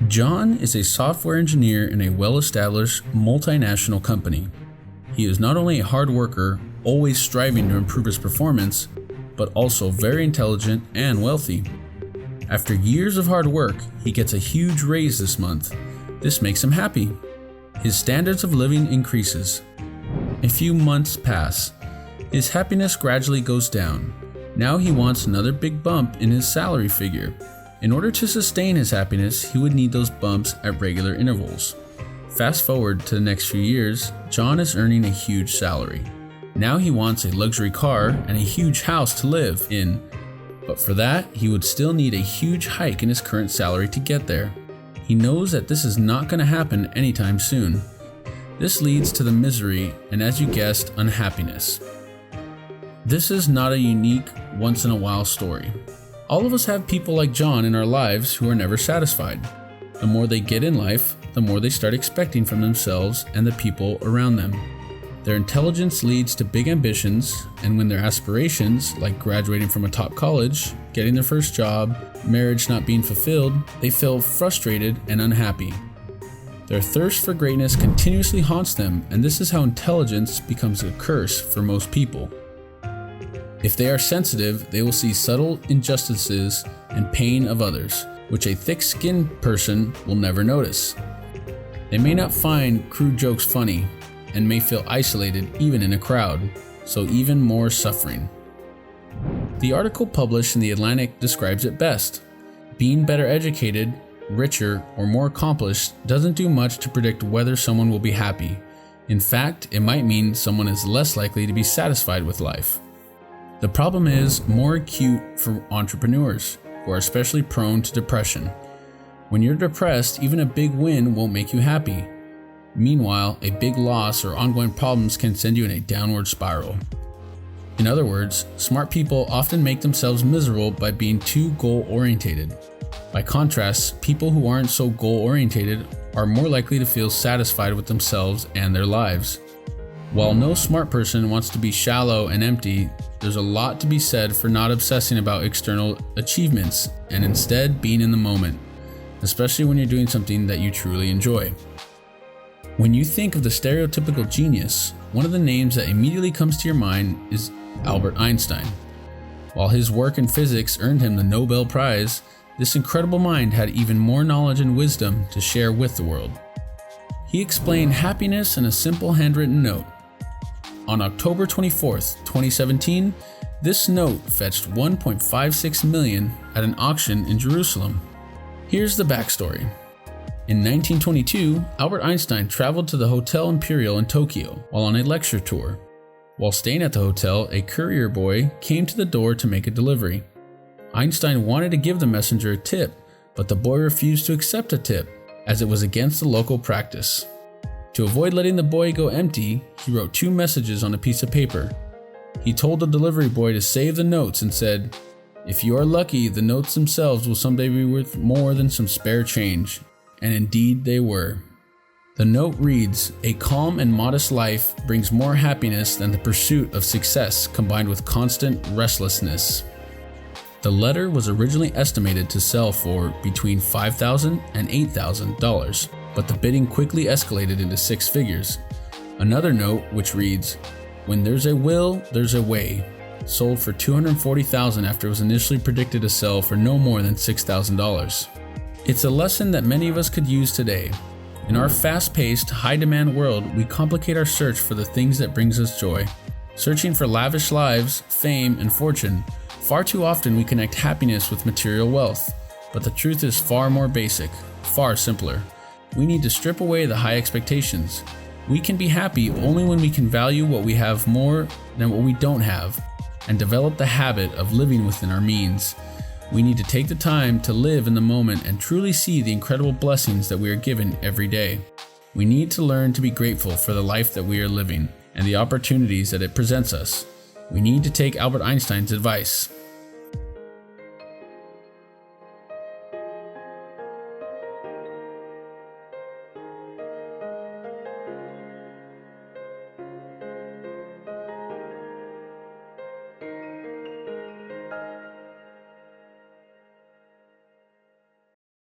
John is a software engineer in a well-established multinational company. He is not only a hard worker, always striving to improve his performance, but also very intelligent and wealthy. After years of hard work, he gets a huge raise this month. This makes him happy. His standards of living increases. A few months pass. His happiness gradually goes down. Now he wants another big bump in his salary figure. In order to sustain his happiness, he would need those bumps at regular intervals. Fast forward to the next few years, John is earning a huge salary. Now he wants a luxury car and a huge house to live in. But for that, he would still need a huge hike in his current salary to get there. He knows that this is not going to happen anytime soon. This leads to the misery and, as you guessed, unhappiness. This is not a unique, once-in-a-while story. All of us have people like John in our lives who are never satisfied. The more they get in life, the more they start expecting from themselves and the people around them. Their intelligence leads to big ambitions, and when their aspirations, like graduating from a top college, getting their first job, marriage not being fulfilled, they feel frustrated and unhappy. Their thirst for greatness continuously haunts them, and this is how intelligence becomes a curse for most people. If they are sensitive, they will see subtle injustices and pain of others, which a thick-skinned person will never notice. They may not find crude jokes funny, and may feel isolated even in a crowd, so even more suffering. The article published in The Atlantic describes it best. Being better educated, richer, or more accomplished doesn't do much to predict whether someone will be happy. In fact, it might mean someone is less likely to be satisfied with life. The problem is more acute for entrepreneurs, who are especially prone to depression. When you're depressed, even a big win won't make you happy. Meanwhile, a big loss or ongoing problems can send you in a downward spiral. In other words, smart people often make themselves miserable by being too goal-oriented. By contrast, people who aren't so goal-oriented are more likely to feel satisfied with themselves and their lives. While no smart person wants to be shallow and empty, there's a lot to be said for not obsessing about external achievements and instead being in the moment, especially when you're doing something that you truly enjoy. When you think of the stereotypical genius, one of the names that immediately comes to your mind is Albert Einstein. While his work in physics earned him the Nobel Prize, this incredible mind had even more knowledge and wisdom to share with the world. He explained happiness in a simple handwritten note. On October 24th, 2017, this note fetched $1.56 million at an auction in Jerusalem. Here's the backstory. In 1922, Albert Einstein traveled to the Hotel Imperial in Tokyo while on a lecture tour. While staying at the hotel, a courier boy came to the door to make a delivery. Einstein wanted to give the messenger a tip, but the boy refused to accept a tip, as it was against the local practice. To avoid letting the boy go empty, he wrote 2 messages on a piece of paper. He told the delivery boy to save the notes and said, "If you are lucky, the notes themselves will someday be worth more than some spare change." And indeed they were. The note reads, "A calm and modest life brings more happiness than the pursuit of success combined with constant restlessness." The letter was originally estimated to sell for between $5,000 and $8,000, but the bidding quickly escalated into 6 figures. Another note, which reads, "When there's a will, there's a way," sold for $240,000 after it was initially predicted to sell for no more than $6,000. It's a lesson that many of us could use today. In our fast-paced, high-demand world, we complicate our search for the things that brings us joy. Searching for lavish lives, fame, and fortune, far too often we connect happiness with material wealth. But the truth is far more basic, far simpler. We need to strip away the high expectations. We can be happy only when we can value what we have more than what we don't have, and develop the habit of living within our means. We need to take the time to live in the moment and truly see the incredible blessings that we are given every day. We need to learn to be grateful for the life that we are living and the opportunities that it presents us. We need to take Albert Einstein's advice.